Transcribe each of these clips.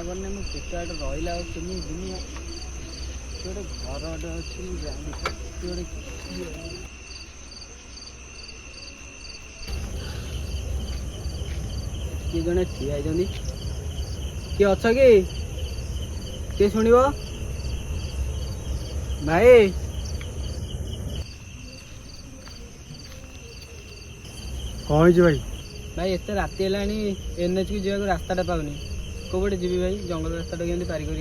करने मु केते आटे रहिला आ केमी दुनिया गोटे घर अटे अछि गोटे किए जने ठिया आइछन्ती किए अछ कि किए शुणिब भाई कौन भाई भाई एत राति हेलानी एनएच को जावाक रास्ताटा पाऊनी कौटे जी भाई जंगल रास्ता केमती पारि कर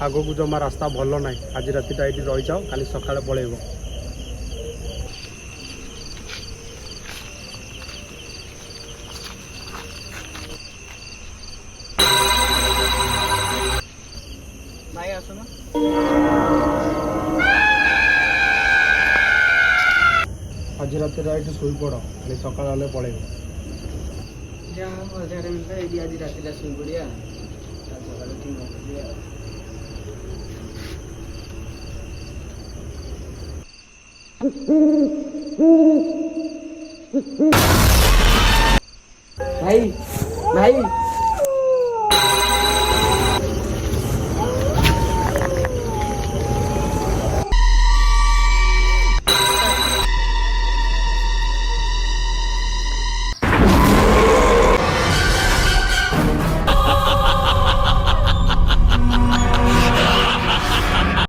आगो को जमा रास्ता भल ना आज रातिटा ये रही जाओ काली सका पलैब भाई आसुन आज राति ये शोई पड़ काली सका पलैब जहाँ हजार मिलता है आज रातिटा शुई पड़िया सकाल ठीक भाई भाई